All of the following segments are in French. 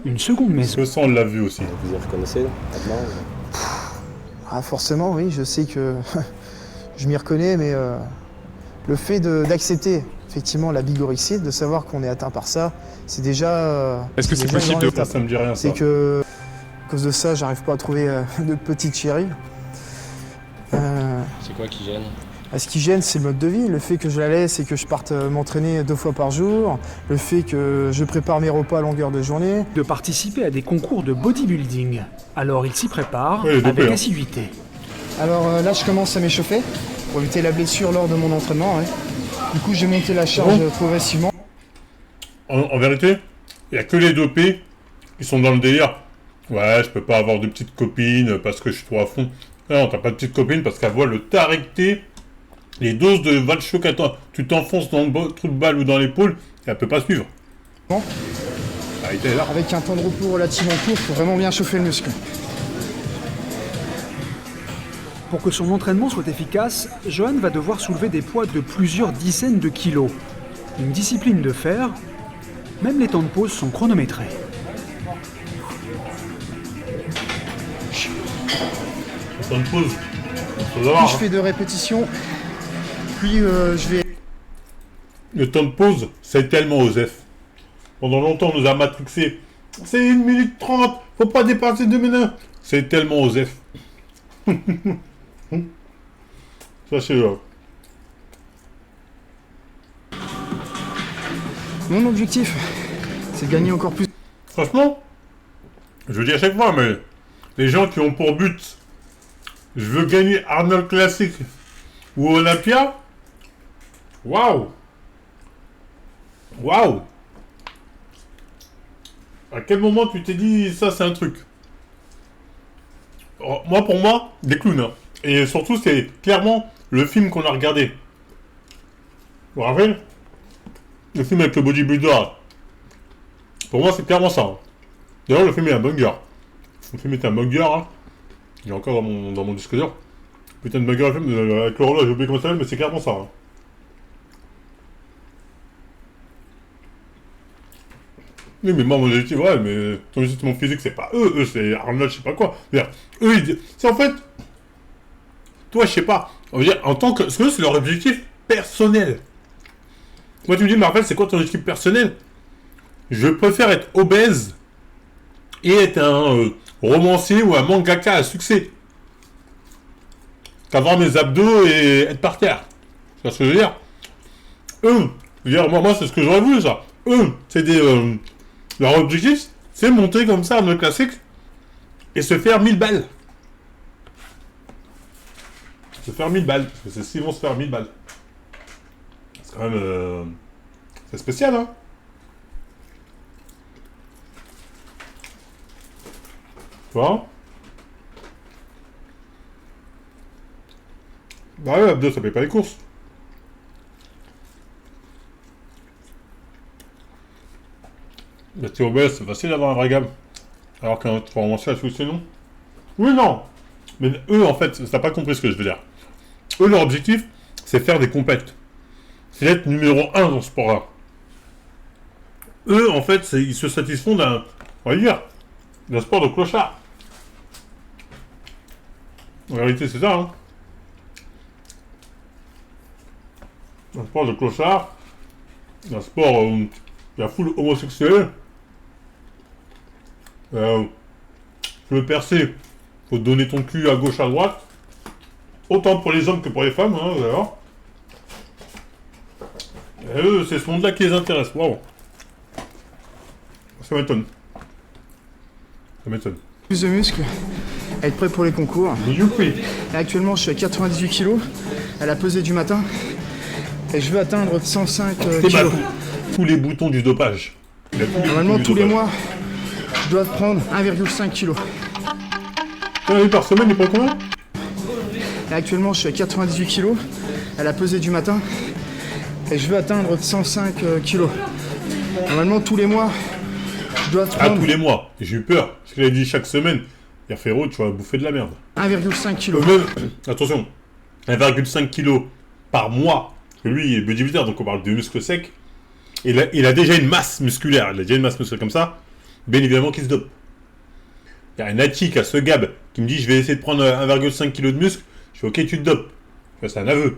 une seconde Parce maison. que ça, on l'a vu aussi. Vous y reconnaissez maintenant? Ah, forcément, oui, je sais que je m'y reconnais, mais le fait d'accepter effectivement la bigorexie, de savoir qu'on est atteint par ça, c'est déjà. Est-ce que c'est c'est déjà possible une de... grande étape. Ça me dit rien, ça. C'est que, à cause de ça, j'arrive pas à trouver de petite chérie. C'est quoi qui gêne? Ce qui gêne, c'est le mode de vie, le fait que je la laisse et que je parte m'entraîner 2 fois par jour, le fait que je prépare mes repas à longueur de journée. De participer à des concours de bodybuilding. Alors il s'y prépare Ouais, il est dopé, avec hein. assiduité. Alors là, je commence à m'échauffer pour éviter la blessure lors de mon entraînement. Ouais. Du coup, j'ai monté la charge progressivement. En vérité, il n'y a que les dopés qui sont dans le délire. Ouais, je peux pas avoir de petite copine parce que je suis trop à fond. Non, t'as pas de petite copine parce qu'elle voit le taricté, les doses de Valchoc à toi. Tu t'enfonces dans le trou de balle ou dans l'épaule et elle peut pas suivre. Bon. Ah, il était là. Avec un temps de repos relativement court pour vraiment bien chauffer le muscle. Pour que son entraînement soit efficace, Johan va devoir soulever des poids de plusieurs dizaines de kilos. Une discipline de fer, même les temps de pause sont chronométrés. Temps de pause. Faut Plus savoir, je hein. fais de répétitions, plus je vais... Le temps de pause, c'est tellement osef. Pendant longtemps, on nous a matrixé. C'est 1 minute 30, faut pas dépasser 2 minutes. C'est tellement osef. Sachez-le. Mon objectif, c'est de gagner encore plus. Franchement, je le dis à chaque fois, mais les gens qui ont pour but, je veux gagner Arnold Classic ou Olympia, waouh! Waouh! À quel moment tu t'es dit ça, c'est un truc? Oh, moi, pour moi, des clowns. Hein. Et surtout, c'est clairement le film qu'on a regardé. Vous vous rappelez? Le film avec le bodybuilder. Pour moi, c'est clairement ça. Hein. D'ailleurs, le film est un banger. Le film est un banger. Hein. Il est encore dans mon disque dur. Putain de banger, le film avec l'horloge, j'ai oublié comment ça s'appelle, mais c'est clairement ça. Hein. Oui, mais moi, mon objectif, ouais, mais ton objectif, mon physique, c'est pas eux. Eux, c'est Arnold, je sais pas quoi. C'est-à-dire, eux, c'est en fait. Toi, je sais pas. On veut dire, en tant que. Parce que eux, c'est leur objectif personnel. Moi, tu me dis, mais en fait, c'est quoi ton objectif personnel? Je préfère être obèse et être un romancier ou un mangaka à succès qu'avoir mes abdos et être par terre. Tu vois ce que je veux dire? Eux, je veux dire, moi c'est ce que j'aurais voulu, ça. Eux, c'est des... leur objectif, c'est monter comme ça, le classique, et se faire 1000 balles. Se faire 1000 balles. Parce que c'est s'ils vont se faire 1000 balles. C'est quand même... c'est spécial, hein. Tu vois? Bah ouais, abdos, ça paye pas les courses. Bah t'es obèse, c'est facile d'avoir un vrai gamme. Alors qu'un romancier à succès, non? Oui, non. Mais eux, en fait, t'as pas compris ce que je veux dire. Eux, leur objectif, c'est faire des compètes. C'est d'être numéro 1 dans ce sport-là. Eux, en fait, ils se satisfont d'un... On va dire... d'un sport de clochard. En réalité, c'est ça, hein. Un sport de clochard. Un sport où il y a full homosexuel. Tu veux percer, faut donner ton cul à gauche, à droite. Autant pour les hommes que pour les femmes, hein, d'ailleurs. Et eux, c'est ce monde-là qui les intéresse. Waouh. Ça m'étonne. Ça m'étonne. Plus de muscles, être prêt pour les concours. Youpi. Là, actuellement, je suis à 98 kg à la pesée du matin. Et je veux atteindre 105 T'es kg. mal. Tous les boutons du dopage. Il y a tous les Normalement, boutons tous du les dopage. mois, je dois prendre 1,5 kg. Par semaine, il prend combien? Là, actuellement, je suis à 98 kg à la pesée du matin. Et je veux atteindre 105 kg. Normalement, tous les mois, je dois Ah, prendre tous les mois. Et j'ai eu peur. Parce qu'il a dit chaque semaine. Il y a Ferro, tu vas bouffer de la merde. 1,5 kg. Même, attention, 1,5 kg par mois. Lui, il est bodybuilder, donc on parle de muscles secs. Il a déjà une masse musculaire. Il a déjà une masse musculaire comme ça. bien évidemment qu'il se dope. Il y a un Nati qui a ce gab qui me dit je vais essayer de prendre 1,5 kg de muscle. Je fais ok, tu te dopes. C'est un aveu.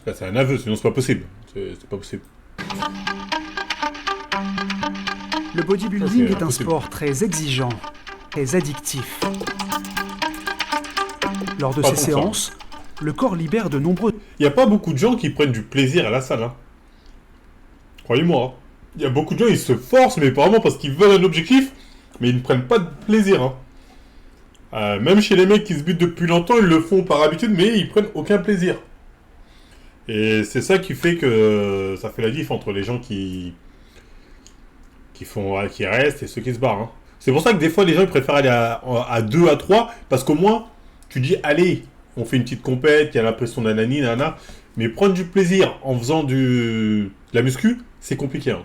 C'est un aveu, sinon c'est pas possible. C'est pas possible. Le bodybuilding Ça, c'est est un impossible. sport très exigeant, très addictif. Lors de Pas ces tant que ça. séances, le corps libère de nombreux Il n'y a pas beaucoup de gens qui prennent du plaisir à la salle. Hein. Croyez-moi. Hein. Il y a beaucoup de gens, ils se forcent, mais vraiment parce qu'ils veulent un objectif, mais ils ne prennent pas de plaisir. Hein. Même chez les mecs qui se butent depuis longtemps, ils le font par habitude, mais ils prennent aucun plaisir. Et c'est ça qui fait que ça fait la diff entre les gens qui restent et ceux qui se barrent. Hein. C'est pour ça que des fois, les gens ils préfèrent aller à 2, à 3, parce qu'au moins, tu dis, allez, on fait une petite compète, il y a l'impression d'anani, nana. Mais prendre du plaisir en faisant de la muscu, c'est compliqué. Hein.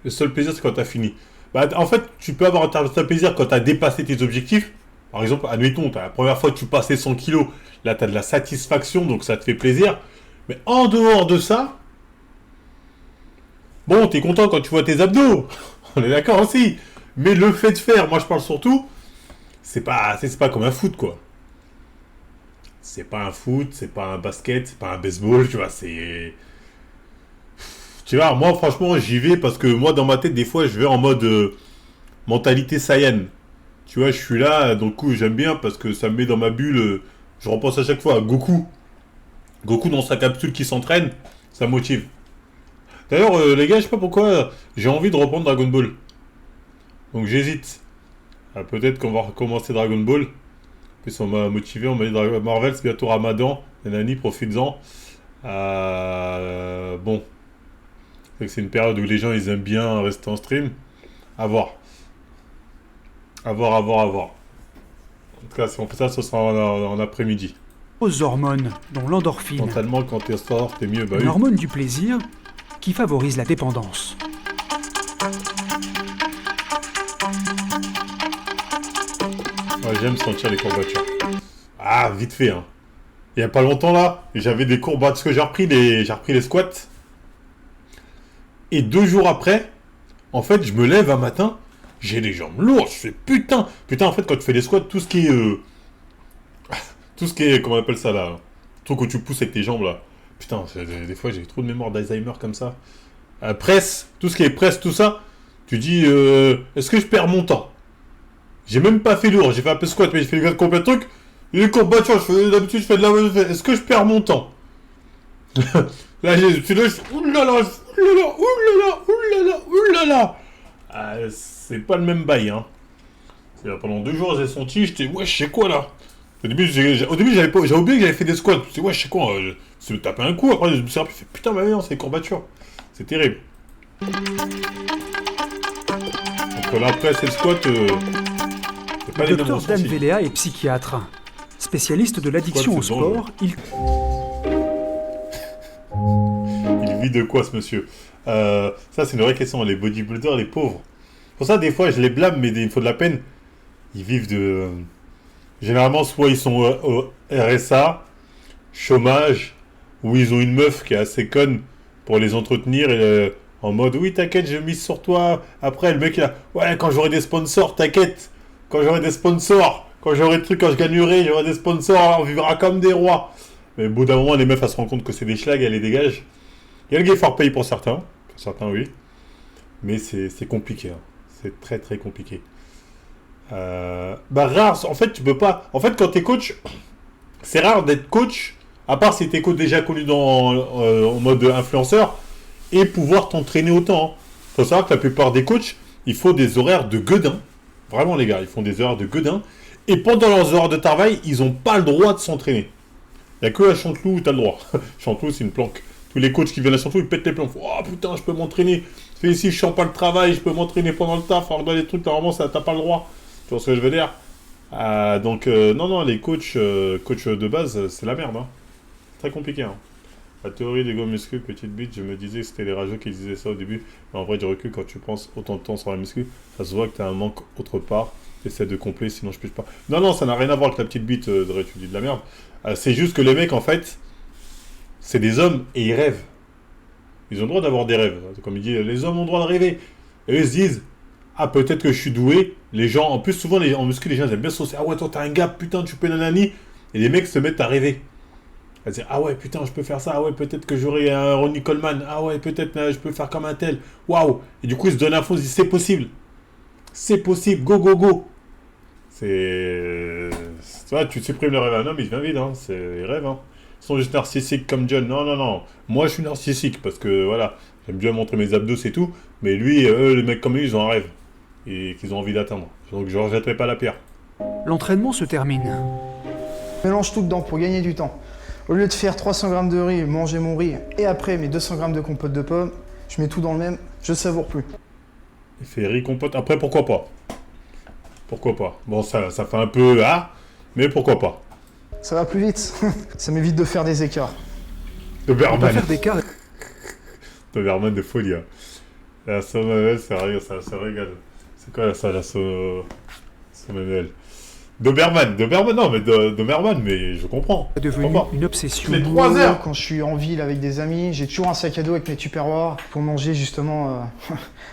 Le seul plaisir, c'est quand tu as fini. Bah, en fait, tu peux avoir un certain plaisir quand tu as dépassé tes objectifs. Par exemple, admettons, la première fois que tu passais 100 kilos, là, tu as de la satisfaction, donc ça te fait plaisir. Mais en dehors de ça, bon, tu es content quand tu vois tes abdos. On est d'accord aussi. Mais le fait de faire, moi je parle surtout, c'est pas comme un foot, quoi. C'est pas un foot, c'est pas un basket, c'est pas un baseball, tu vois, c'est... Tu vois, moi franchement j'y vais parce que moi dans ma tête des fois je vais en mode mentalité Saiyan. Tu vois, je suis là, donc coup j'aime bien parce que ça me met dans ma bulle, je repense à chaque fois à Goku. Goku dans sa capsule qui s'entraîne, ça motive. D'ailleurs les gars, je sais pas pourquoi j'ai envie de reprendre Dragon Ball. Donc j'hésite. Peut-être qu'on va recommencer Dragon Ball. Puis on m'a motivé, on m'a dit Marvel c'est bientôt Ramadan, nanani, profites-en. Bon. C'est une période où les gens ils aiment bien rester en stream. À voir. À voir. En tout cas, si on fait ça, ce sera en après-midi. hormones, dont l'endorphine, Mentalement, quand t'es fort, t'es mieux. Bah une oui. hormone du plaisir qui favorise la dépendance. Ouais, j'aime sentir les courbatures. Ah, vite fait, hein. Il y a pas longtemps, là, j'avais des courbatures. Parce que j'ai repris les squats. Et 2 jours après, en fait, je me lève un matin, j'ai les jambes lourdes. Je fais putain. Putain, en fait, quand tu fais des squats, tout ce qui est, comment on appelle ça, là, le truc où tu pousses avec tes jambes, là. Putain, des fois, j'ai trop de mémoire d'Alzheimer comme ça. Presse, tout ce qui est presse, tout ça, tu dis, est-ce que je perds mon temps? J'ai même pas fait lourd, j'ai fait un peu squat, mais j'ai fait le complet de trucs. Les courbatures, d'habitude, je fais de la... Est-ce que je perds mon temps? Là, je suis là, je fais, oulala, oulala. C'est pas le même bail, hein. Pendant 2 jours, j'ai senti, j'étais, ouais, je sais quoi, là? Au début, j'avais oublié que j'avais fait des squats. Je me suis dit, ouais, je sais quoi, je me tapais un coup. Après, je me suis rappelé, putain, mais non, c'est les courbatures. C'est terrible. Entre la presse et le squat, c'est pas Le les mêmes docteur Dan ressentis. Velea est psychiatre. Spécialiste de l'addiction au Squat, c'est sport, il Il vit de quoi, ce monsieur? Ça, c'est une vraie question. Les bodybuilders, les pauvres. Pour ça, des fois, je les blâme, mais il me faut de la peine. Ils vivent de... Généralement, soit ils sont au RSA, chômage, ou ils ont une meuf qui est assez conne pour les entretenir et en mode oui, t'inquiète, je mise sur toi. Après, le mec, il a ouais, quand j'aurai des sponsors, t'inquiète. Quand j'aurai des sponsors, quand j'aurai des trucs, quand je gagnerai, j'aurai des sponsors, on vivra comme des rois. Mais au bout d'un moment, les meufs, elles se rendent compte que c'est des schlags, elles les dégagent. Il y a le gay fort payé pour certains, oui. Mais c'est compliqué. Hein. C'est très très compliqué. Rare, en fait, tu peux pas. En fait, quand t'es coach, c'est rare d'être coach, à part si t'es coach déjà connu en mode influenceur, et pouvoir t'entraîner autant. Faut savoir que la plupart des coachs, il faut des horaires de gueudin. Vraiment, les gars, ils font des horaires de gueudin. Et pendant leurs heures de travail, ils n'ont pas le droit de s'entraîner. Il n'y a que à Chanteloup où t'as le droit. Chanteloup, c'est une planque. Tous les coachs qui viennent à Chanteloup, ils pètent les plombs. Oh putain, je peux m'entraîner. Fais ici, je sens pas le travail, je peux m'entraîner pendant le taf. Alors, dans les trucs, normalement, ça, t'as pas le droit. Tu vois ce que je veux dire? Non, les coachs de base, c'est la merde. Hein. Très compliqué. Hein. La théorie des go muscu, petite bite, je me disais que c'était les rageux qui disaient ça au début. Mais en vrai, du recul, quand tu penses autant de temps sur la muscu, ça se voit que t'as un manque autre part. Essaie de combler, sinon je pige pas. Non, ça n'a rien à voir avec la petite bite de tu dis de la merde. C'est juste que les mecs, en fait, c'est des hommes et ils rêvent. Ils ont le droit d'avoir des rêves. Comme il dit, les hommes ont le droit de rêver. Et eux, ils se disent, ah, peut-être que je suis doué. Les gens, en plus, souvent, en muscu, les gens ils aiment bien saucer. Ah ouais, toi, t'as un gap, putain, tu peux nanani. Et les mecs se mettent à rêver. À dire, ah ouais, putain, je peux faire ça. Ah ouais, peut-être que j'aurai un Ronnie Coleman. Ah ouais, peut-être je peux faire comme un tel. Waouh. Et du coup, ils se donnent à fond, ils se disent, c'est possible. C'est possible, go, go, go. Tu vois, tu supprimes le rêve à un homme, il devient vide, hein. C'est les rêves, hein. Ils sont juste narcissiques comme John. Non, non, non. Moi, je suis narcissique parce que, voilà, j'aime bien montrer mes abdos, c'est tout. Mais lui, eux, les mecs comme lui, ils ont un rêve. Et qu'ils ont envie d'atteindre. Donc, je ne rejetterai pas la pierre. L'entraînement se termine. Je mélange tout dedans pour gagner du temps. Au lieu de faire 300 grammes de riz, manger mon riz, et après mes 200 grammes de compote de pommes, je mets tout dans le même, je savoure plus. Il fait riz compote. Après, pourquoi pas? Pourquoi pas? Bon, ça fait un peu... Ah, mais pourquoi pas? Ça va plus vite, ça m'évite de faire des écarts. De On peut Berman. faire des quarts. De Berman de folie, hein. La somme, ça régale. C'est quoi ça, la somme manuelle? Doberman, non, mais Doberman, mais je comprends. Est devenu Comprends. une obsession. Les 3 heures. Quand je suis en ville avec des amis, j'ai toujours un sac à dos avec mes tupperwares pour manger justement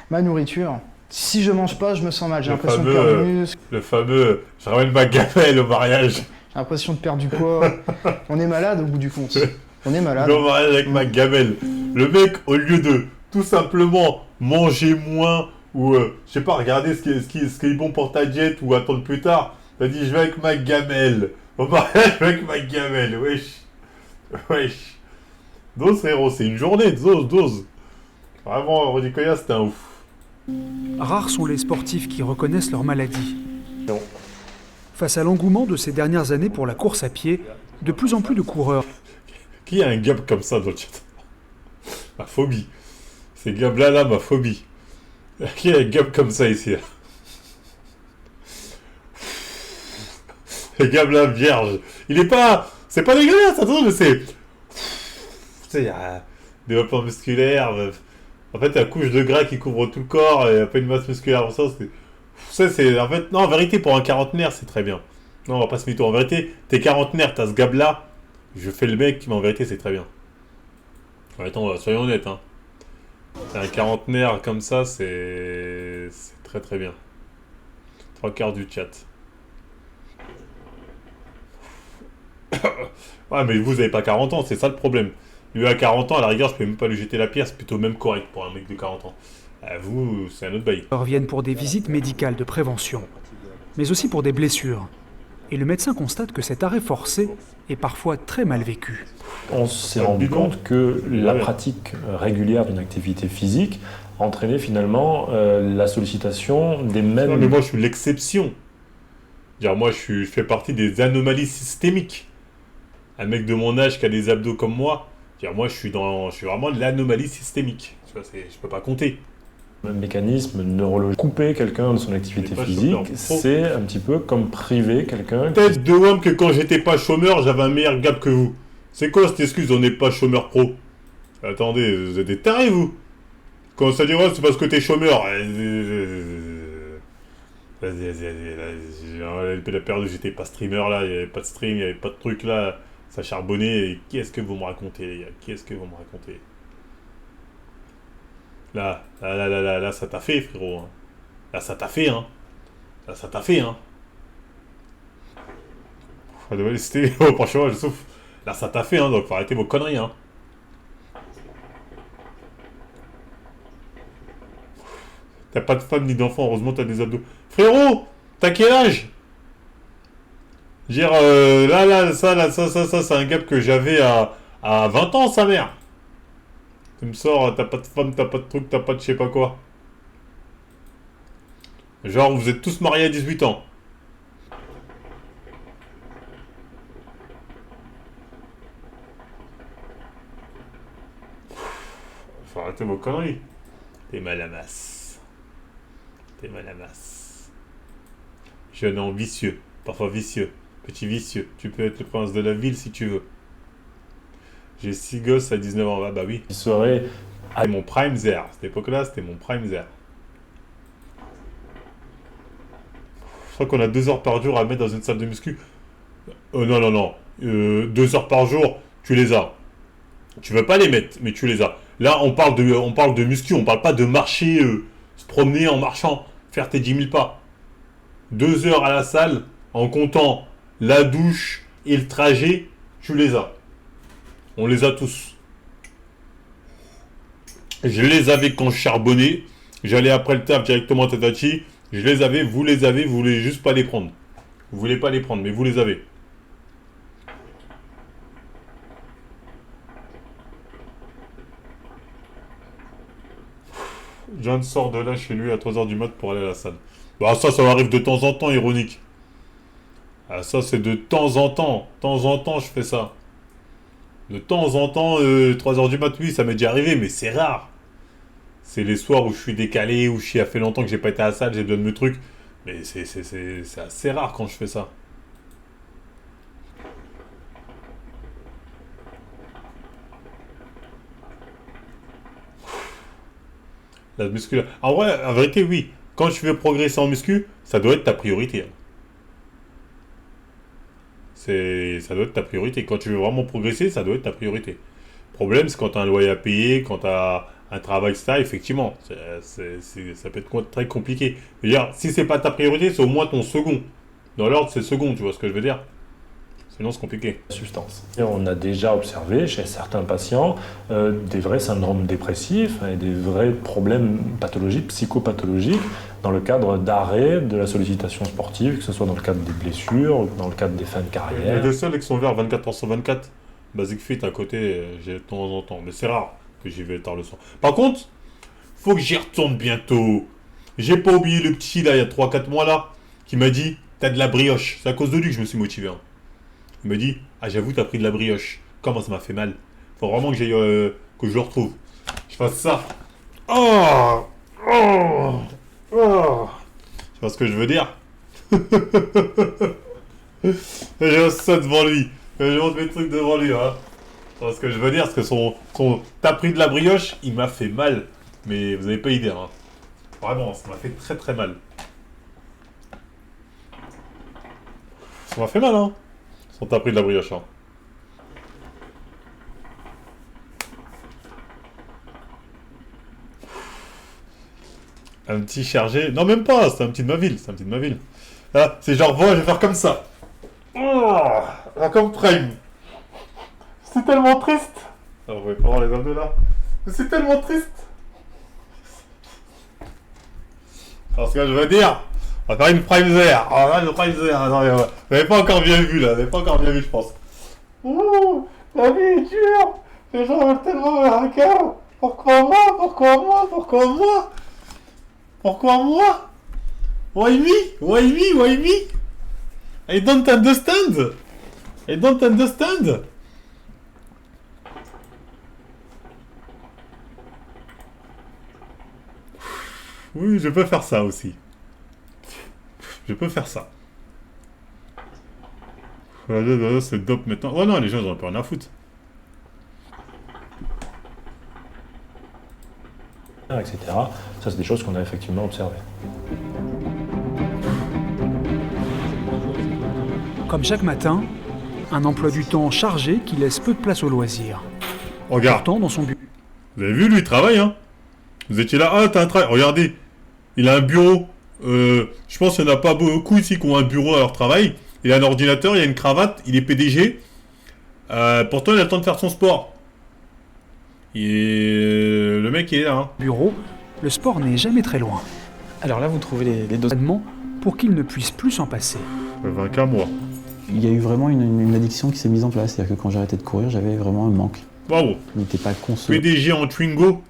ma nourriture. Si je mange pas, je me sens mal, j'ai Le l'impression de fameux, perdre du muscle, Le fameux, je ramène ma gamelle au mariage. j'ai l'impression de perdre du poids. On est malade au bout du compte. On est malade. Je vais au mariage avec ma gamelle. Le mec, au lieu de tout simplement manger moins ou, je sais pas, regarder ce qui est bon pour ta diète ou attendre plus tard, t'as dit je vais avec ma gamelle. Au mariage avec ma gamelle, wesh. Wesh. Dose, frérot, c'est une journée, dose. Vraiment, Rudy Koya, c'était un ouf. Rares sont les sportifs qui reconnaissent leur maladie. Non. Face à l'engouement de ces dernières années pour la course à pied, de plus en plus de coureurs Qui a un gap comme ça dans le chat? Ma phobie. Ces gabs-là, ma phobie. Qui a un gap comme ça ici? Les gabs-là, vierge. Il est pas... C'est pas dégueulasse, attention, mais c'est... Tu sais, il y a développement musculaire. En fait, la couche de gras qui couvre tout le corps et pas une masse musculaire. Ça, c'est... En fait, non, en vérité, pour un quarantenaire, c'est très bien. Non, on va pas se mytho. En vérité, t'es quarantenaire, t'as ce gab-là. Je fais le mec, mais en vérité, c'est très bien. Attends, soyons honnêtes, hein. Un quarantenaire comme ça, c'est très très bien. 3/4 du chat. Ouais, mais vous avez pas 40 ans, c'est ça le problème. Lui à 40 ans, à la rigueur, je peux même pas lui jeter la pierre, c'est plutôt même correct pour un mec de 40 ans. Vous, c'est un autre bail. viennent pour des visites médicales de prévention, mais aussi pour des blessures. Et le médecin constate que cet arrêt forcé est parfois très mal vécu. On s'est rendu compte que la pratique régulière d'une activité physique entraînait finalement la sollicitation des mêmes... Non, mais moi, je suis l'exception. Moi, je fais partie des anomalies systémiques. Un mec de mon âge qui a des abdos comme moi, moi, je suis vraiment de l'anomalie systémique. Tu vois, je peux pas compter. Le mécanisme neurologique. Couper quelqu'un de son activité physique, c'est un petit peu comme priver quelqu'un... Peut-être de homme que quand j'étais pas chômeur, j'avais un meilleur gap que vous. C'est quoi cette excuse, on n'est pas chômeur pro? Attendez, vous êtes des tarés, vous. Quand ça dit, ouais, c'est parce que t'es chômeur. Vas-y. La période où j'étais pas streamer, là, il n'y avait pas de stream, il n'y avait pas de truc, là. Ça charbonnait. Et qu'est-ce que vous me racontez, les gars? Qu'est-ce que vous me racontez? Là, ça t'a fait, frérot. Là, ça t'a fait, hein. Oh, franchement, je souffle. Là, ça t'a fait, hein, donc faut arrêter vos conneries, hein. T'as pas de femme ni d'enfant, heureusement t'as des abdos. Frérot, t'as quel âge? Dire, ça, c'est un gap que j'avais à 20 ans, sa mère. Tu me sors, t'as pas de femme, t'as pas de truc, t'as pas de je sais pas quoi. Genre, vous êtes tous mariés à 18 ans. Faut arrêter vos conneries. T'es mal à masse. Jeune homme vicieux. Parfois vicieux. Petit vicieux. Tu peux être le prince de la ville si tu veux. J'ai 6 gosses à 19 ans. Ah bah oui. Il serait... C'était mon prime zère. À cette époque-là, c'était mon prime zère. Je crois qu'on a 2 heures par jour à mettre dans une salle de muscu. Non. 2 heures par jour, tu les as. Tu veux pas les mettre, mais tu les as. Là, on parle de muscu, on parle pas de marcher, se promener en marchant. faire tes 10 000 pas. 2 heures à la salle, en comptant la douche et le trajet, tu les as. On les a tous. Je les avais quand je charbonnais. J'allais après le taf directement à Tatachi. Je les avais, vous voulez juste pas les prendre. Vous voulez pas les prendre, mais vous les avez. John sort de là chez lui à 3h du mat pour aller à la salle. Bah ça m'arrive de temps en temps, ironique. Ah ça c'est de temps en temps. De temps en temps je fais ça. De temps en temps, 3h du mat, oui, ça m'est déjà arrivé, mais c'est rare. C'est les soirs où je suis décalé, où ça fait longtemps que j'ai pas été à la salle, j'ai besoin de mes trucs. Mais c'est assez rare quand je fais ça. La musculation. En vrai, en vérité, oui. Quand tu veux progresser en muscu, ça doit être ta priorité. Ça doit être ta priorité. Quand tu veux vraiment progresser, ça doit être ta priorité. Le problème, c'est quand tu as un loyer à payer, quand tu as un travail, etc. Effectivement, ça peut être très compliqué. Je veux dire, si c'est pas ta priorité, c'est au moins ton second. Dans l'ordre, c'est le second, tu vois ce que je veux dire? Sinon, c'est compliqué. Substance. Et on a déjà observé chez certains patients des vrais syndromes dépressifs et des vrais problèmes pathologiques, psychopathologiques, dans le cadre d'arrêt de la sollicitation sportive, que ce soit dans le cadre des blessures, dans le cadre des fins de Il y carrière. a des seuls qui sont verts 24h sur 24. Basic Fit à côté, j'ai de temps en temps. Mais c'est rare que j'y vais tard le soir. Par contre, faut que j'y retourne bientôt. J'ai pas oublié le petit là, il y a 3-4 mois là, qui m'a dit t'as de la brioche. C'est à cause de lui que je me suis motivé. Hein. Il me dit ah j'avoue t'as pris de la brioche. Comment ça m'a fait mal. Faut vraiment que j'aille que je le retrouve. Je fasse ça. Oh oh oh. Tu vois ce que je veux dire? Je monte ça devant lui. Je monte mes trucs devant lui. Hein. Tu vois ce que je veux dire? Parce que son t'as pris de la brioche, il m'a fait mal. Mais vous avez pas idée. Hein. Vraiment, ça m'a fait très très mal. Ça m'a fait mal, hein. Son t'as pris de la brioche. Hein. Un petit chargé. Non, même pas. C'est un petit de ma ville. C'est un petit de ma ville. Là, c'est genre, voilà, je vais faire comme ça. Oh, là, comme Prime. C'est tellement triste. Ah, vous pouvez pas voir les hommes de là. Mais c'est tellement triste. Parce que je veux dire, on va faire une Prime Zère. Oh là, une Prime Zère. Non, mais, vous n'avez pas encore bien vu, là. Vous n'avez pas encore bien vu, je pense. Ouh, la vie est dure. Les gens veulent tellement me regarder. Pourquoi moi? Pourquoi moi? Pourquoi moi? Pourquoi moi? Why me? Why me? Why me? I don't understand. I don't understand. Oui, je peux faire ça aussi. Je peux faire ça. C'est dope maintenant. Oh non, les gens ils ont pas rien à foutre. Etc. Ça, c'est des choses qu'on a effectivement observées. Comme chaque matin, un emploi du temps chargé qui laisse peu de place aux loisirs. Regarde. Pourtant, dans son bureau. Vous avez vu, lui, il travaille, hein. Vous étiez là, ah, t'as un travail. Regardez, il a un bureau. Je pense qu'il n'y en a pas beaucoup ici qui ont un bureau à leur travail. Il a un ordinateur, il a une cravate, il est PDG. Pourtant, il a le temps de faire son sport. Et le mec, il est là, hein. Bureau, le sport n'est jamais très loin. Alors là, vous trouvez les doses. Pour qu'il ne puisse plus s'en passer. 20 qu'à moi. Il y a eu vraiment une addiction qui s'est mise en place. C'est-à-dire que quand j'ai arrêté de courir, j'avais vraiment un manque. Bravo. Il n'était pas consolé. PDG en Twingo.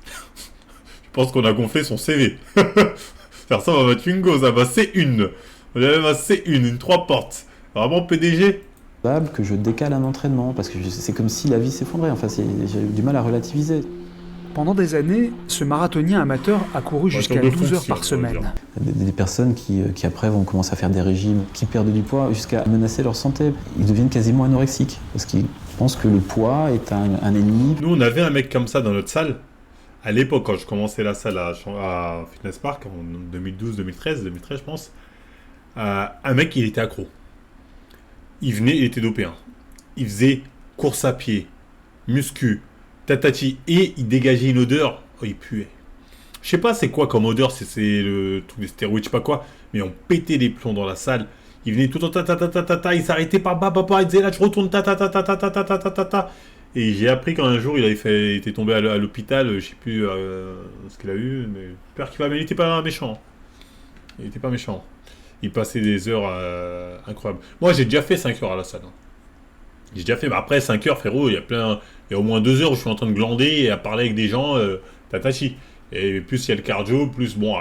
Je pense qu'on a gonflé son CV. Faire ça, ma Twingo, ça va C1. On a même un C1, une 3 portes. Vraiment PDG. Que je décale un entraînement parce que c'est comme si la vie s'effondrait. Enfin, j'ai eu du mal à relativiser. Pendant des années, ce marathonien amateur a couru jusqu'à 12 heures par semaine. Des personnes qui après vont commencer à faire des régimes, qui perdent du poids jusqu'à menacer leur santé. Ils deviennent quasiment anorexiques parce qu'ils pensent que le poids est un ennemi. Nous, on avait un mec comme ça dans notre salle. À l'époque, quand je commençais la salle à Fitness Park, en 2012, 2013 je pense, un mec, il était accro. Il venait, il était dopé. Hein. Il faisait course à pied, muscu, tatati, et il dégageait une odeur. Oh, il puait. Je sais pas c'est quoi comme odeur, c'est tous les stéroïdes, je sais pas quoi, mais on pétait les plombs dans la salle. Il venait tout le temps, il s'arrêtait pas, il disait là, je retourne, Et j'ai appris qu'un jour, il était tombé à l'hôpital, je sais plus ce qu'il a eu, mais j'espère qu'il va, mais il était pas méchant. Il était pas méchant. Il passait des heures incroyables. Moi, j'ai déjà fait 5 heures à la salle. J'ai déjà fait, mais après 5 heures, frérot, il y a au moins 2 heures où je suis en train de glander et à parler avec des gens, tatachi. Et plus il y a le cardio, plus bon,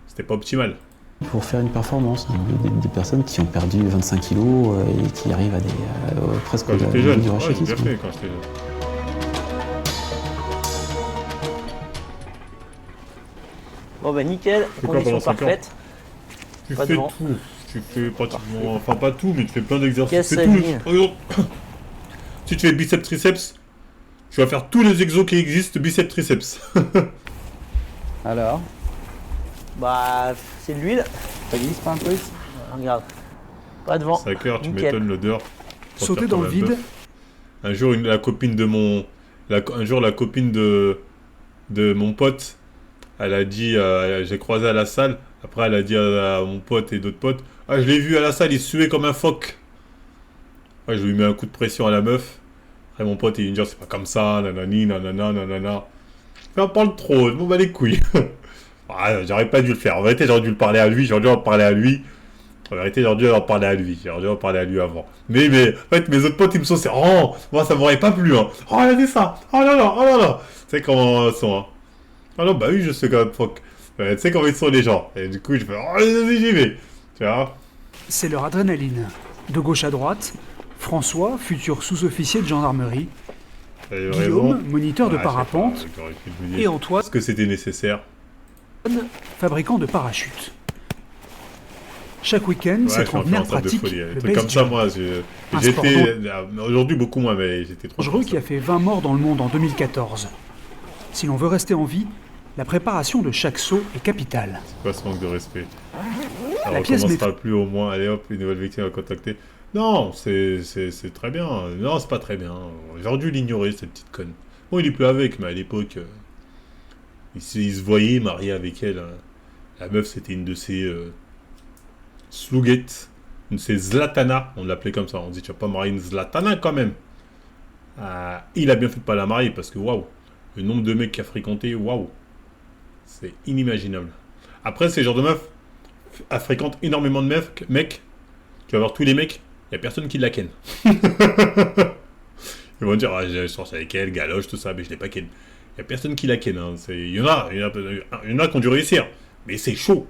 c'était pas optimal. Pour faire une performance, des personnes qui ont perdu 25 kilos et qui arrivent à presque Quand j'étais jeune, du ouais, j'ai rachitisme. déjà fait quand j'étais jeune. Bon bah nickel, C'est quoi, conditions pendant 5 ans parfaites. Tu Pas fais de vent. tout. Tu fais pratiquement, enfin pas tout, mais tu fais plein d'exercices. Casse Tu fais sa tout. ligne. Par exemple, si tu fais biceps triceps, tu vas faire tous les exos qui existent biceps triceps. Alors, Bah c'est de l'huile. ça glisse pas un peu ici? Regarde. Pas de vent. 5 heures, tu Nickel. m'étonnes l'odeur. Pour Sauter faire dans comme le un vide, bœuf. Un jour, la copine de mon, un jour la copine de mon pote, elle a dit, j'ai croisé à la salle. Après, elle a dit à mon pote et d'autres potes, ah je l'ai vu à la salle, il suait comme un phoque. Ouais, je lui mets un coup de pression à la meuf. Après, mon pote, il me dit, c'est pas comme ça, nanani, nanana, nanana. Mais on parle trop, je m'en bats les couilles. Ah, j'aurais pas dû le faire. En vérité, j'aurais dû le parler à lui, j'aurais dû en parler à lui. En vérité, j'aurais dû en parler à lui. J'aurais dû en parler à lui avant. Mais, en fait, mes autres potes, ils me sont... Oh, moi, ça m'aurait pas plu, hein. Oh, elle a dit ça. Oh là là, oh là là. Tu sais comment ils sont, hein. Ah non, bah oui, je sais quand même, fuck. Tu sais comment ils sont, les gens. Et du coup, je fais... Oh, vas-y, j'y vais. Tu vois. c'est leur adrénaline. De gauche à droite, François, futur sous-officier de gendarmerie, T'avais Guillaume, raison. moniteur de Ah, je sais pas, parapente, j'aurais pu le dire. et Antoine, Est-ce que c'était nécessaire? fabricant de parachutes. Chaque week-end, Ouais, cette je suis un peu trentenaire en salle de pratique folie. le Des trucs comme base ça, jump, moi, Un j'étais... Aujourd'hui, beaucoup moins, mais j'étais trop... dangereux qui a fait 20 morts dans le monde en 2014. Si l'on veut rester en vie, la préparation de chaque saut est capitale. C'est quoi ce manque de respect? Ça La pièce recommencera plus au moins. Allez hop, une nouvelle victime à contacter. Non, c'est très bien. Non, c'est pas très bien. J'aurais dû l'ignorer, cette petite conne. Bon, il est plus avec, mais à l'époque, il se voyait marié avec elle. La meuf, c'était une de ses Sluguettes, une de ses Zlatana. On l'appelait comme ça. On dit, tu vas pas marier une Zlatana quand même. Il a bien fait de pas la marier parce que waouh, le nombre de mecs qu'il a fréquenté, waouh, c'est inimaginable. Après, ces genres de meufs, elle fréquente énormément de mecs. Tu vas voir tous les mecs, il n'y a personne qui la ken. Ils vont dire, ah, je sors avec elle, galoche, tout ça, mais je l'ai pas ken. Il n'y a personne qui la ken. Hein. Il y en a qui ont dû réussir, mais c'est chaud.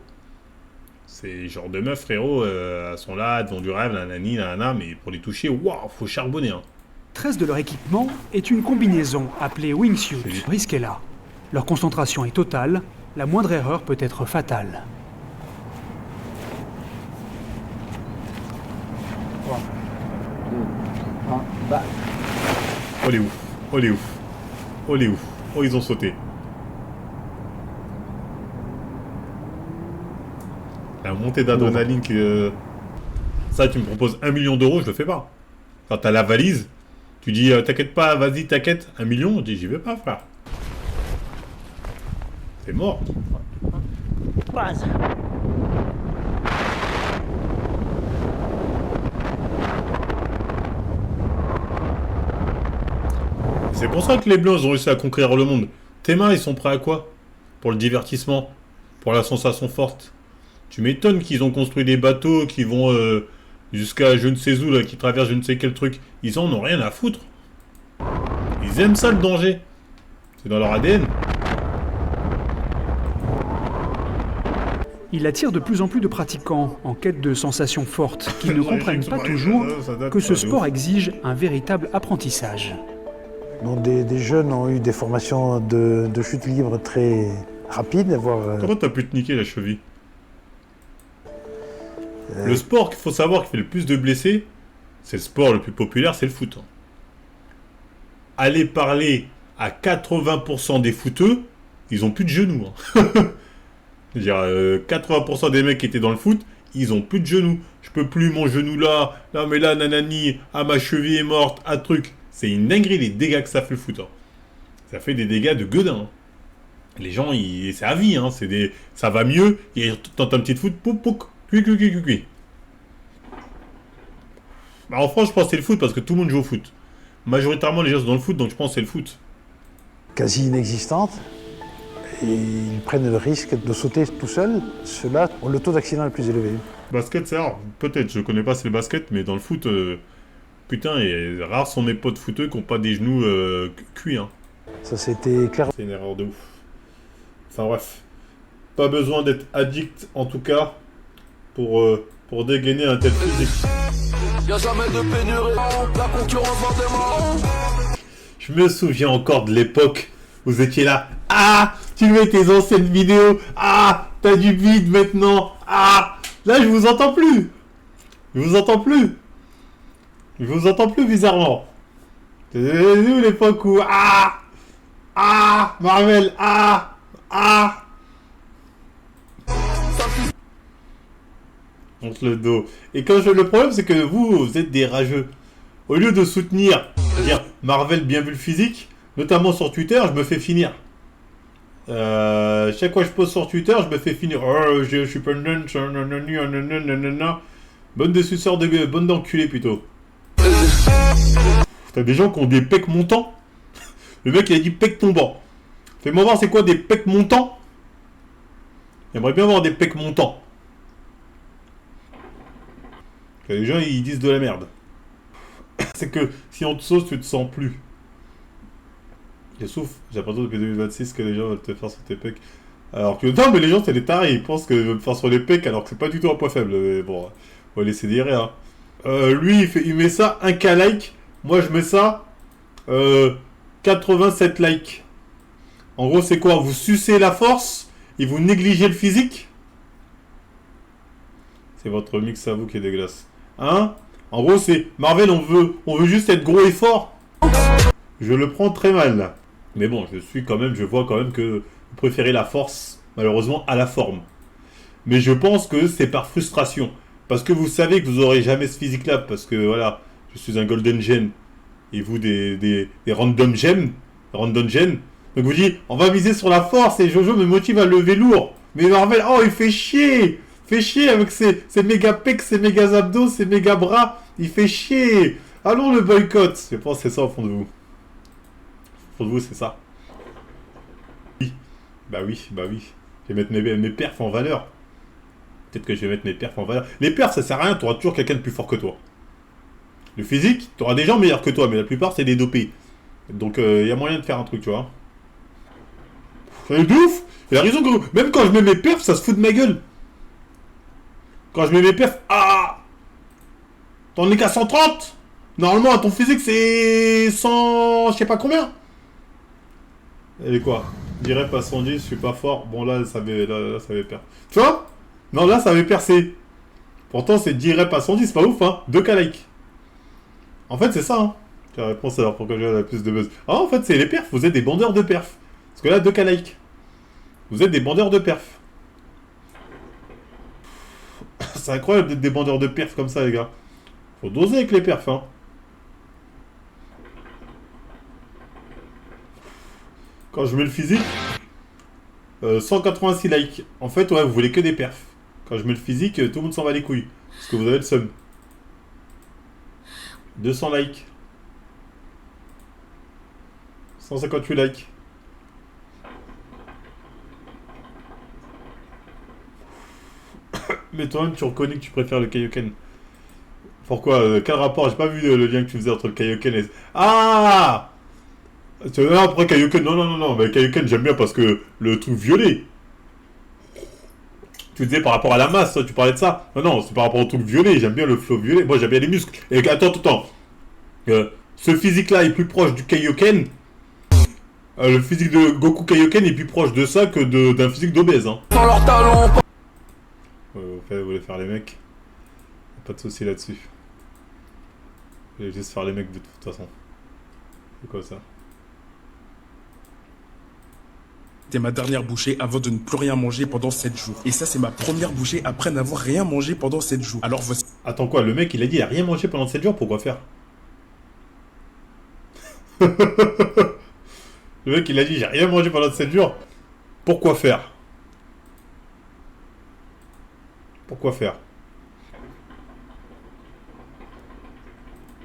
Ces genres de meufs, frérot, elles sont là, devant du rêve, nanani, nanana, mais pour les toucher, waouh, faut charbonner. Hein. 13 de leur équipement est une combinaison appelée wingsuit. Le risque est là. Leur concentration est totale, la moindre erreur peut être fatale. Oh les ouf, oh les ouf, oh les ouf, oh ils ont sauté. La montée d'adrénaline que... Ça, tu me proposes 1 million d'euros, je le fais pas. Quand t'as la valise, tu dis t'inquiète pas, vas-y, t'inquiète, 1 million, je dis j'y vais pas, frère. C'est mort. Base. C'est pour ça que les Blancs ils ont réussi à conquérir le monde. Tes mains, ils sont prêts à quoi? Pour le divertissement, pour la sensation forte. Tu m'étonnes qu'ils ont construit des bateaux qui vont jusqu'à je ne sais où, là, qui traversent je ne sais quel truc. Ils en ont rien à foutre. Ils aiment ça le danger. C'est dans leur ADN. Il attire de plus en plus de pratiquants en quête de sensations fortes qui ne comprennent pas toujours que ce sport exige un véritable apprentissage. Donc des jeunes ont eu des formations de chute libre très rapides, voire... Comment t'as pu te niquer la cheville? Le sport qu'il faut savoir qui fait le plus de blessés, c'est le sport le plus populaire, c'est le foot. Allez parler à 80% des footeux, ils ont plus de genoux. Hein. Je veux dire, 80% des mecs qui étaient dans le foot, ils ont plus de genoux. Je peux plus, mon genou là, non mais là, nanani, ah ma cheville est morte, ah truc. C'est une dinguerie les dégâts que ça fait le foot. Hein. Ça fait des dégâts de gueudin. Hein. Les gens, c'est à vie, hein. Ça va mieux. Ils tentent un petit foot, pouc, pouc, cui, cui, cui, cui, cui. Bah, en France, je pense que c'est le foot parce que tout le monde joue au foot. Majoritairement, les gens sont dans le foot, donc je pense que c'est le foot. Quasi inexistante. Et ils prennent le risque de sauter tout seuls. Ceux-là ont le taux d'accident le plus élevé. Basket, c'est rare. Peut-être, je connais pas c'est le basket, mais dans le foot, putain, et rares sont mes potes footeux qui n'ont pas des genoux cuits, hein. Ça, c'était clair. C'est une erreur de ouf. Enfin bref. Pas besoin d'être addict, en tout cas, pour dégainer un tel physique. Y'a jamais de pénurie, la concurrence va démarrer. Je me souviens encore de l'époque où vous étiez là. Ah, tu mets tes anciennes vidéos. Ah, t'as du vide maintenant. Ah, là je vous entends plus. Je vous entends plus. Je vous entends plus bizarrement. C'est où l'époque où Marvel, on se le dos. Et le problème c'est que vous êtes des rageux. Au lieu de soutenir, dire Marvel bien vu le physique, notamment sur Twitter, je me fais finir. Chaque fois que je pose sur Twitter, je me fais finir. Oh, je suis pas bonne de suceurs de bonne d'enculé plutôt. T'as des gens qui ont des pecs montants. Le mec il a dit pecs tombants. Fais-moi voir c'est quoi des pecs montants. J'aimerais bien voir des pecs montants. Les gens ils disent de la merde. C'est que si on te sauce, tu te sens plus. Et sauf, j'ai l'impression depuis 2026 que les gens veulent te faire sur tes pecs. Alors que non, mais les gens c'est des tarés, ils pensent qu'ils veulent me faire sur les pecs alors que c'est pas du tout un point faible. Mais bon, on va laisser dire hein. Lui il met ça 1K like. Moi je mets ça 87 likes. En gros c'est quoi? Vous sucez la force et vous négligez le physique? C'est votre mix à vous qui est dégueulasse. Hein? En gros c'est Marvel on veut juste être gros et fort. Je le prends très mal là. Mais bon je vois quand même que vous préférez la force malheureusement à la forme. Mais je pense que c'est par frustration. Parce que vous savez que vous aurez jamais ce physique là. Parce que voilà, je suis un golden gen. Et vous des random gen. Random gen. Donc vous dites, on va miser sur la force et Jojo me motive à lever lourd. Mais Marvel, oh il fait chier. Fait chier avec ses méga pecs, ses méga abdos, ses méga bras. Il fait chier. Allons le boycott. Je pense que c'est ça au fond de vous. Au fond de vous c'est ça. Oui. Bah oui. Je vais mettre mes perfs en valeur. Peut-être que je vais mettre mes perfs en valeur. Les perfs ça sert à rien, tu auras toujours quelqu'un de plus fort que toi. Le physique, tu auras des gens meilleurs que toi, mais la plupart c'est des dopés. Donc il y a moyen de faire un truc, tu vois. C'est de ouf. Il a raison que même quand je mets mes perfs, ça se fout de ma gueule. Quand je mets mes perfs, t'en es qu'à 130. Normalement à ton physique c'est 100, je sais pas combien. Elle est quoi? Je dirais pas 110, je suis pas fort. Bon là ça avait percé. Tu vois? Non là ça avait percé. Pourtant c'est 10 reps à 110, c'est pas ouf hein. 2K like. En fait c'est ça hein. La réponse alors pourquoi j'ai la plus de buzz. Ah en fait c'est les perfs, vous êtes des bandeurs de perfs. Parce que là 2K like. Vous êtes des bandeurs de perfs. C'est incroyable d'être des bandeurs de perfs comme ça les gars. Faut doser avec les perfs hein. Quand je mets le physique 186 likes. En fait ouais vous voulez que des perfs. Quand je mets le physique tout le monde s'en va les couilles. Parce que vous avez le seum. 200 likes. 158 likes. Mais toi-même, tu reconnais que tu préfères le Kaioken. Pourquoi quel rapport? J'ai pas vu le lien que tu faisais entre le Kaioken et... Ah après Kaioken, non. Mais Kaioken, j'aime bien parce que le truc violet. Tu disais par rapport à la masse, tu parlais de ça. Non, c'est par rapport au truc violet. J'aime bien le flow violet. Moi, j'aime bien les muscles. Et attends. Ce physique-là est plus proche du Kaioken. Le physique de Goku Kaioken est plus proche de ça que d'un physique d'obèse. Hein. Dans leurs talons. Vous voulez faire les mecs. Pas de soucis là-dessus. Je vais juste faire les mecs de toute façon. C'est quoi ça? C'était ma dernière bouchée avant de ne plus rien manger pendant 7 jours. Et ça, c'est ma première bouchée après n'avoir rien mangé pendant 7 jours. Alors voici... Attends quoi, le mec il a dit il a rien mangé pendant 7 jours, pourquoi faire? Le mec il a dit j'ai rien mangé pendant 7 jours. Pourquoi faire? Pourquoi faire?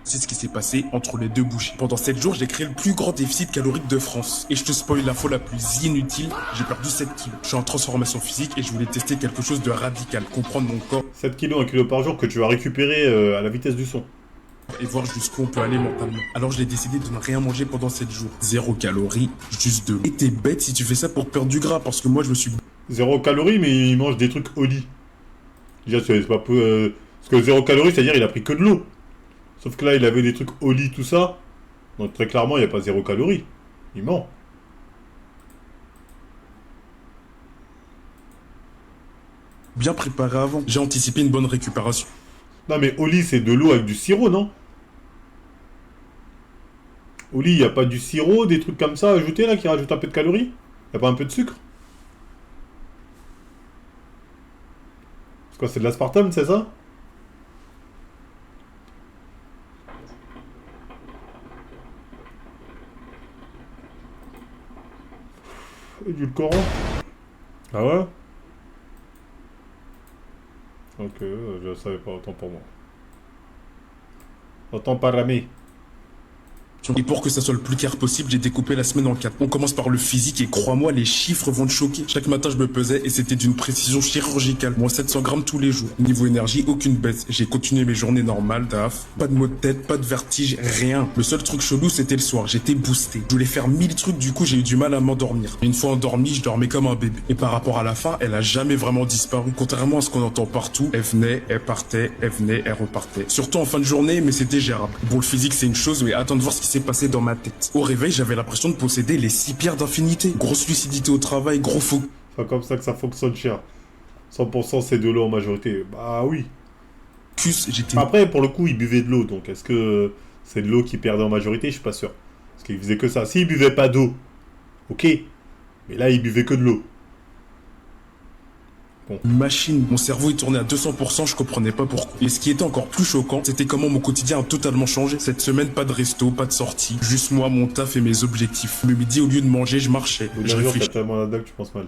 C'est ce qui s'est passé entre les deux bouchées. Pendant 7 jours, j'ai créé le plus grand déficit calorique de France. Et je te spoil l'info la plus inutile, j'ai perdu 7 kilos. Je suis en transformation physique et je voulais tester quelque chose de radical, comprendre mon corps. 7 kilos, 1 kilo par jour que tu vas récupérer à la vitesse du son. Et voir jusqu'où on peut aller mentalement. Alors j'ai décidé de ne rien manger pendant 7 jours. 0 calories, juste de l'eau. Et t'es bête si tu fais ça pour perdre du gras, parce que moi je me suis... 0 calories, mais il mange des trucs au lit. Déjà, c'est pas peu... Parce que 0 calories, c'est-à-dire il a pris que de l'eau. Sauf que là, il avait des trucs au lit, tout ça. Donc très clairement, il n'y a pas 0 calories. Il ment. bien préparé avant. J'ai anticipé une bonne récupération. Non mais au lit, c'est de l'eau avec du sirop, non? Au lit, il n'y a pas du sirop, des trucs comme ça ajoutés là qui rajoutent un peu de calories? Il n'y a pas un peu de sucre? C'est quoi, c'est de l'aspartame, c'est ça? Édulcorant? Ah ouais? Ok, je savais pas, autant pour moi. Autant pas ramer. Et pour que ça soit le plus clair possible, j'ai découpé la semaine en 4. On commence par le physique et crois-moi, les chiffres vont te choquer. Chaque matin, je me pesais et c'était d'une précision chirurgicale. Moins 700 grammes tous les jours. Niveau énergie, aucune baisse. J'ai continué mes journées normales, taf. Pas de maux de tête, pas de vertige, rien. Le seul truc chelou, c'était le soir. J'étais boosté. Je voulais faire 1000 trucs, du coup, j'ai eu du mal à m'endormir. Une fois endormi, je dormais comme un bébé. Et par rapport à la fin, elle a jamais vraiment disparu. Contrairement à ce qu'on entend partout, elle venait, elle partait, elle venait, elle repartait. Surtout en fin de journée, mais c'était gérable. Bon, le physique, c'est une chose, mais attends de voir ce qui s'est passé dans ma tête. Au réveil, j'avais l'impression de posséder les 6 pierres d'infinité. Grosse lucidité au travail, gros faux. C'est comme ça que ça fonctionne, cher. 100% c'est de l'eau en majorité. Bah oui. J'étais... Après, pour le coup, il buvait de l'eau. Donc, est-ce que c'est de l'eau qu'il perdait en majorité? Je suis pas sûr. Parce qu'il faisait que ça. S'il buvait pas d'eau, ok. Mais là, il buvait que de l'eau. Bon. Machine, mon cerveau il tournait à 200%, je comprenais pas pourquoi. Et ce qui était encore plus choquant, c'était comment mon quotidien a totalement changé. Cette semaine, pas de resto, pas de sortie, juste moi, mon taf et mes objectifs. Le midi, au lieu de manger, je marchais. Je réfléchissais. T'as tellement la dague, tu penses mal.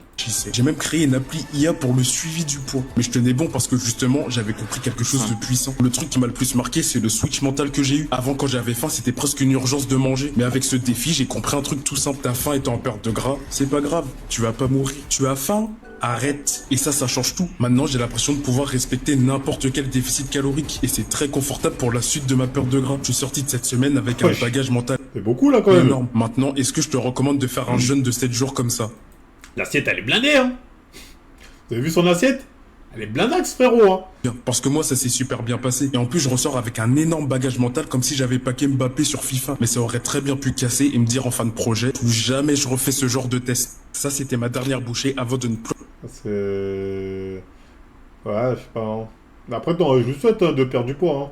J'ai même créé une appli IA pour le suivi du poids. Mais je tenais bon parce que justement, j'avais compris quelque chose de puissant. Le truc qui m'a le plus marqué, c'est le switch mental que j'ai eu. Avant, quand j'avais faim, c'était presque une urgence de manger. Mais avec ce défi, j'ai compris un truc tout simple. Ta faim étant en perte de gras, c'est pas grave. Tu vas pas mourir. Tu as faim? Arrête. Et ça change tout. Maintenant, j'ai l'impression de pouvoir respecter n'importe quel déficit calorique. Et c'est très confortable pour la suite de ma perte de gras. Je suis sorti de cette semaine avec un bagage mental. C'est beaucoup là quand même. Énorme. Maintenant, est-ce que je te recommande de faire un jeûne de 7 jours comme ça? L'assiette, elle est blindée, hein. Vous avez vu son assiette? Elle est blindax, frérot, hein. Bien, parce que moi, ça s'est super bien passé. Et en plus, je ressors avec un énorme bagage mental comme si j'avais paqué Mbappé sur FIFA. Mais ça aurait très bien pu casser et me dire en fin de projet, plus jamais je refais ce genre de test. Ça, c'était ma dernière bouchée avant de ne plus... C'est... Ouais, je sais pas, hein. Après, non, je lui souhaite de perdre du poids, hein.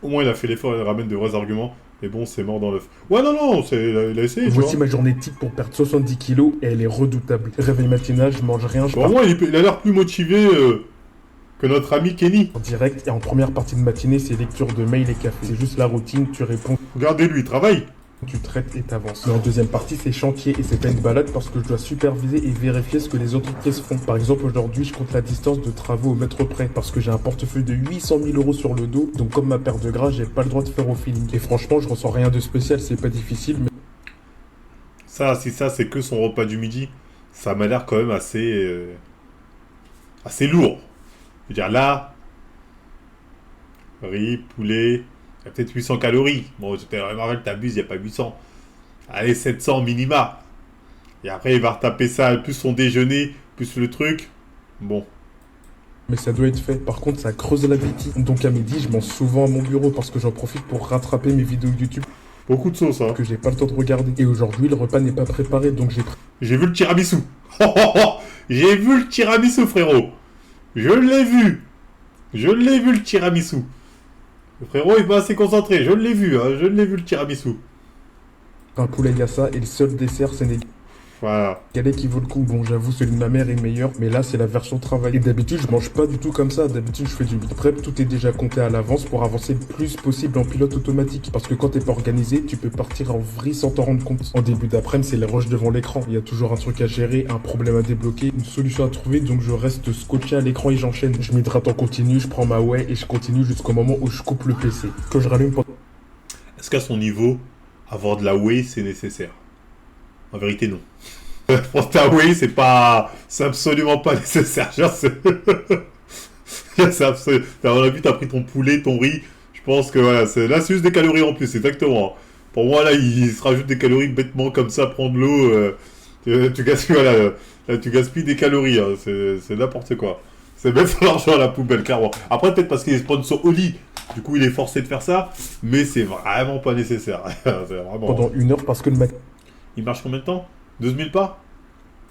Au moins, il a fait l'effort, il ramène de vrais arguments. Mais bon, c'est mort dans l'œuf. Ouais, non, il a essayé. Voici ma journée type pour perdre 70 kilos et elle est redoutable. Réveil matinal, je mange rien. Au moins, il a l'air plus motivé que notre ami Kenny. En direct et en première partie de matinée, c'est lecture de mail et café. C'est juste la routine, tu réponds. Regardez-lui, il travaille. Tu traites et t'avances. Mais en deuxième partie, c'est chantier et c'est pas une balade parce que je dois superviser et vérifier ce que les entreprises font. Par exemple, aujourd'hui, je compte la distance de travaux au mètre près parce que j'ai un portefeuille de 800 000 € sur le dos. Donc, comme ma perte de gras, j'ai pas le droit de faire au feeling. Et franchement, je ressens rien de spécial, c'est pas difficile, mais... Ça, si ça, c'est que son repas du midi, ça m'a l'air quand même assez lourd. Je veux dire, là, riz, poulet... Il y a peut-être 800 calories. Bon, Marvel, t'abuses, il n'y a pas 800. Allez, 700 minima. Et après, il va retaper ça, plus son déjeuner, plus le truc. Bon. Mais ça doit être fait. Par contre, ça creuse l'appétit. Donc à midi, je mange souvent à mon bureau parce que j'en profite pour rattraper mes vidéos YouTube. Beaucoup de sauce, hein. Que j'ai pas le temps de regarder. Et aujourd'hui, le repas n'est pas préparé, donc j'ai vu le tiramisu. J'ai vu le tiramisu, frérot. Je l'ai vu. Je l'ai vu, le tiramisu. Le frérot, il va assez concentré. Je l'ai vu, hein. Je l'ai vu, le tiramisu. Un poulet yassa et le seul dessert sénégalais. Voilà. Galet qui vaut le coup. Bon, j'avoue, celui de ma mère est meilleur, mais là, c'est la version travail. Et d'habitude, je mange pas du tout comme ça. D'habitude, je fais du meal prep. Tout est déjà compté à l'avance pour avancer le plus possible en pilote automatique. Parce que quand t'es pas organisé, tu peux partir en vrille sans t'en rendre compte. En début d'après-midi, c'est les rushs devant l'écran. Il y a toujours un truc à gérer, un problème à débloquer, une solution à trouver. Donc, je reste scotché à l'écran et j'enchaîne. Je m'hydrate en continu, je prends ma whey et je continue jusqu'au moment où je coupe le PC. Que je rallume pendant... Est-ce qu'à son niveau, avoir de la whey, c'est nécessaire? En vérité, non. Pour ta whey, c'est absolument pas nécessaire. Genre, c'est absolument... À mon avis, t'as pris ton poulet, ton riz. Je pense que voilà, là, c'est juste des calories en plus, exactement. Pour moi, là, il se rajoute des calories bêtement comme ça, prendre l'eau. Tu gaspilles, voilà, là, tu gaspilles des calories. Hein, c'est n'importe quoi. C'est mettre son argent à la poubelle, clairement. Après, peut-être parce qu'il est sponsor Oli. Du coup, il est forcé de faire ça. Mais c'est vraiment pas nécessaire. C'est vraiment... Pendant 1 heure parce que le maxi Il marche combien de temps? 12 000 pas?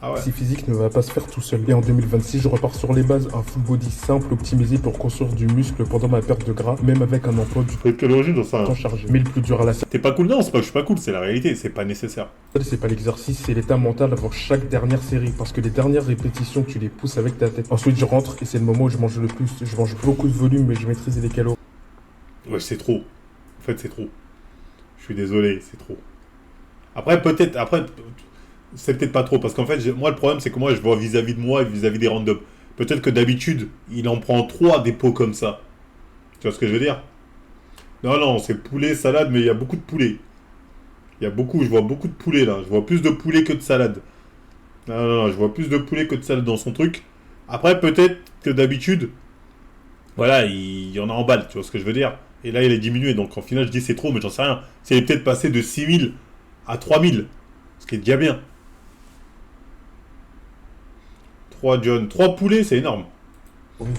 Ah ouais. physique ne va pas se faire tout seul. Et en 2026, je repars sur les bases. Un full body simple, optimisé pour construire du muscle pendant ma perte de gras, même avec un emploi du Quelle origine dans ça? temps chargé. Mais le plus dur à la salle, T'es pas cool? Non, c'est pas que je suis pas cool, c'est la réalité. C'est pas nécessaire. c'est pas l'exercice, c'est l'état mental avant chaque dernière série. Parce que les dernières répétitions, tu les pousses avec ta tête. Ensuite, je rentre et c'est le moment où je mange le plus. Je mange beaucoup de volume, mais je maîtrise les calories. Ouais, c'est trop. En fait, c'est trop. Je suis désolé, c'est trop. Après, peut-être... Après, c'est peut-être pas trop. Parce qu'en fait, moi, le problème, c'est que moi, je vois vis-à-vis de moi et vis-à-vis des randoms. Peut-être que d'habitude, il en prend 3 des pots comme ça. Tu vois ce que je veux dire? Non, non, c'est poulet, salade, mais il y a beaucoup de poulet. Je vois beaucoup de poulet, là. Je vois plus de poulet que de salade. Non, non, non, je vois plus de poulet que de salade dans son truc. Après, peut-être que d'habitude, voilà, il y en a en balle, tu vois ce que je veux dire? Et là, il est diminué, donc en final, je dis c'est trop, mais j'en sais rien. C'est peut-être passé de 6 000 à 3 000, ce qui est déjà bien. 3 poulets, c'est énorme.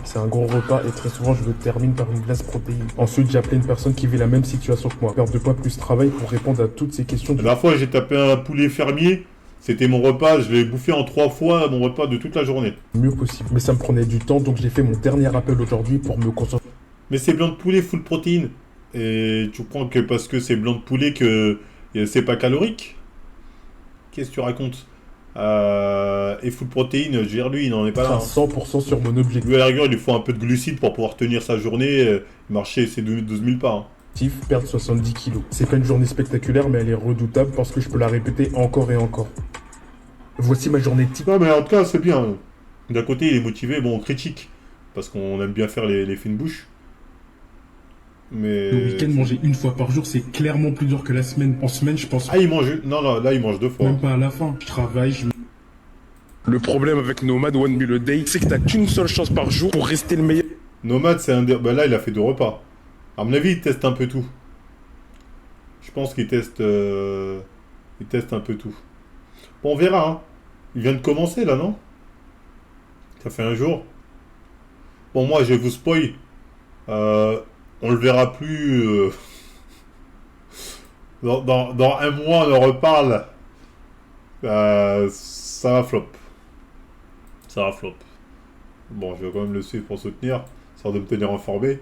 C'est un gros repas et très souvent je le termine par une glace protéine. Ensuite, j'ai appelé une personne qui vit la même situation que moi. Perte de poids plus travail pour répondre à toutes ces questions. La dernière fois, j'ai tapé un poulet fermier. C'était mon repas. Je l'ai bouffé en 3 fois mon repas de toute la journée. Le mieux possible. Mais ça me prenait du temps, donc j'ai fait mon dernier appel aujourd'hui pour me concentrer. Mais c'est blanc de poulet full protéine. Et tu crois que parce que c'est blanc de poulet que c'est pas calorique? Qu'est-ce que tu racontes? Et full protéine, je veux dire, lui, il n'en est pas là. 100% sur mon objectif. Lui, à la rigueur, il lui faut un peu de glucides pour pouvoir tenir sa journée, marcher ses 12 000 pas. Hein. Perdre 70 kilos. C'est pas une journée spectaculaire, mais elle est redoutable parce que je peux la répéter encore et encore. Voici ma journée type. Non, mais en tout cas, c'est bien. D'un côté, il est motivé, bon, on critique, parce qu'on aime bien faire les fines bouches. Mais... Le week-end, manger 1 fois par jour, c'est clairement plus dur que la semaine. En semaine, je pense... Ah, il mange... Non, non, là, il mange 2 fois. Même pas à la fin. Je travaille, Le problème avec Nomad One Meal a Day, c'est que t'as qu'une seule chance par jour pour rester le meilleur. Nomad, c'est un... Bah là, il a fait 2 repas. À mon avis, il teste un peu tout. Je pense qu'il teste... Il teste un peu tout. Bon, on verra, hein. Il vient de commencer, là, non? Ça fait 1 jour. Bon, moi, je vais vous spoil. On le verra plus... Dans 1 mois, on en reparle. Ça va flop. Ça va flop. Bon, je vais quand même le suivre pour soutenir, sans de me tenir informé.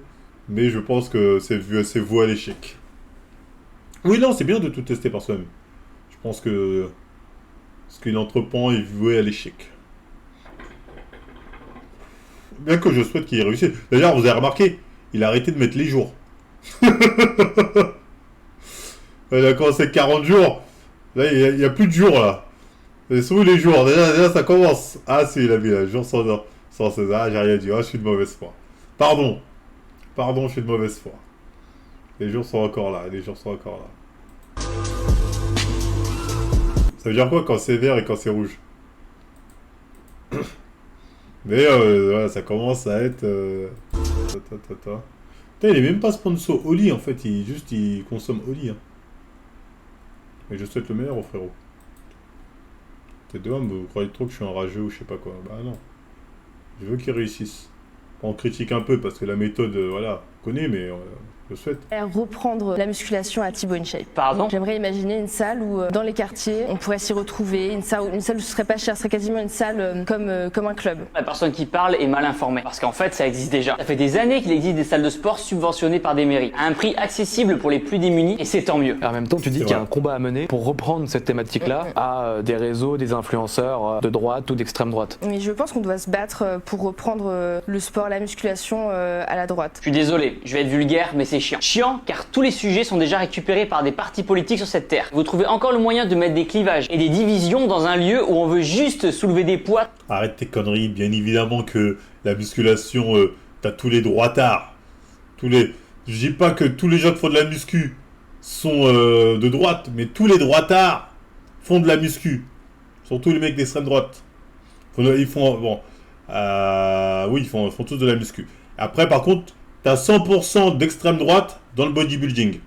Mais je pense que c'est voué à l'échec. Oui, non, c'est bien de tout tester par soi-même. Je pense que ce qu'il entreprend est voué à l'échec. Bien que je souhaite qu'il y réussisse. D'ailleurs, vous avez remarqué, il a arrêté de mettre les jours. Il a commencé 40 jours. Là, il n'y a plus de jours, là. C'est sous les jours. Déjà, ça commence. Ah, si, il a mis un jour sans César. Ah, j'ai rien dit. Ah, je suis de mauvaise foi. Pardon, je suis de mauvaise foi. Les jours sont encore là. Ça veut dire quoi quand c'est vert et quand c'est rouge? Mais voilà, ça commence à être... Putain, il est même pas sponsor Oli en fait, il consomme Oli. Hein. Mais je souhaite le meilleur au frérot. T'es de homme, vous croyez trop que je suis enrageux ou je sais pas quoi. Bah non. Je veux qu'il réussisse. On critique un peu parce que la méthode, voilà, connais, mais je le souhaite. Reprendre la musculation à Thibaut InShape. Pardon? J'aimerais imaginer une salle où, dans les quartiers, on pourrait s'y retrouver, une salle où ce serait pas cher, ce serait quasiment une salle comme un club. La personne qui parle est mal informée, parce qu'en fait ça existe déjà. Ça fait des années qu'il existe des salles de sport subventionnées par des mairies, à un prix accessible pour les plus démunis, et c'est tant mieux. En même temps, tu dis qu'il y a un combat à mener pour reprendre cette thématique-là à des réseaux, des influenceurs de droite ou d'extrême droite. Mais je pense qu'on doit se battre pour reprendre le sport, la musculation à la droite. Je suis désolé, je vais être vulgaire, mais c'est chiant. Chiant car tous les sujets sont déjà récupérés par des partis politiques sur cette terre. Vous trouvez encore le moyen de mettre des clivages et des divisions dans un lieu où on veut juste soulever des poids. Arrête tes conneries, bien évidemment que la musculation, t'as tous les droitards. Je dis pas que tous les gens qui font de la muscu sont de droite, mais tous les droitards font de la muscu. Surtout les mecs d'extrême droite. Ils font tous de la muscu. Après, par contre, t'as 100% d'extrême droite dans le bodybuilding.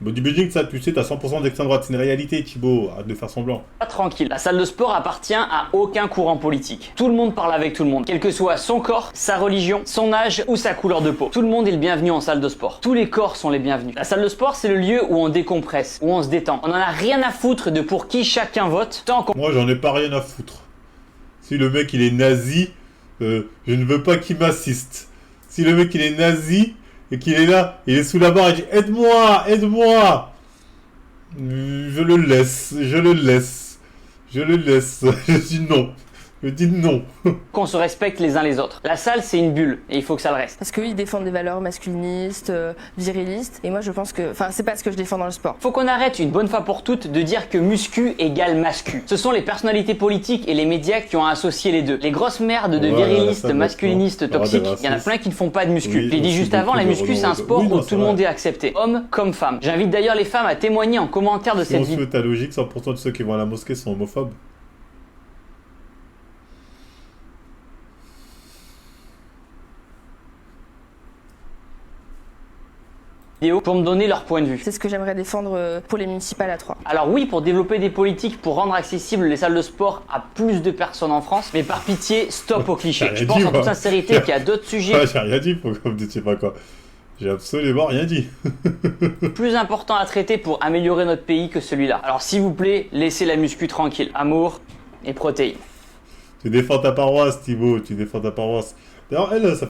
Bodybuilding, ça, tu sais, t'as 100% d'extrême droite. C'est une réalité, Thibaut. Arrête de faire semblant. Pas tranquille. La salle de sport appartient à aucun courant politique. Tout le monde parle avec tout le monde. Quel que soit son corps, sa religion, son âge ou sa couleur de peau. Tout le monde est le bienvenu en salle de sport. Tous les corps sont les bienvenus. La salle de sport, c'est le lieu où on décompresse, où on se détend. On en a rien à foutre de pour qui chacun vote, tant qu'on... Moi, j'en ai pas rien à foutre. Si le mec, il est nazi, je ne veux pas qu'il m'assiste. Si le mec il est nazi et qu'il est là, il est sous la barre et dit aide-moi, aide-moi. Je le laisse. Je dis non. Je dis non. Qu'on se respecte les uns les autres. La salle c'est une bulle et il faut que ça le reste. Parce qu'eux ils défendent des valeurs masculinistes, virilistes, et moi je pense que... Enfin c'est pas ce que je défends dans le sport. Faut qu'on arrête une bonne fois pour toutes de dire que muscu égale mascu. Ce sont les personnalités politiques et les médias qui ont associé les deux. Les grosses merdes de virilistes, masculinistes, toxiques, il y en a plein qui ne font pas de muscu. Je l'ai dit juste avant, la muscu c'est un sport où tout le monde est accepté, homme comme femme. J'invite d'ailleurs les femmes à témoigner en commentaire de cette vidéo. Si on suit ta logique, 100% de ceux qui vont à la mosquée sont homophobes. Pour me donner leur point de vue. C'est ce que j'aimerais défendre pour les municipales à Troyes. Alors oui, pour développer des politiques pour rendre accessibles les salles de sport à plus de personnes en France, mais par pitié, stop aux clichés. Je pense en toute sincérité qu'il y a d'autres sujets... J'ai rien dit, pour que vous ne pas quoi. J'ai absolument rien dit. plus importants à traiter pour améliorer notre pays que celui-là. Alors s'il vous plaît, laissez la muscu tranquille. Amour et protéines. Tu défends ta paroisse, Thibaut, tu défends ta paroisse. D'ailleurs, elle, ça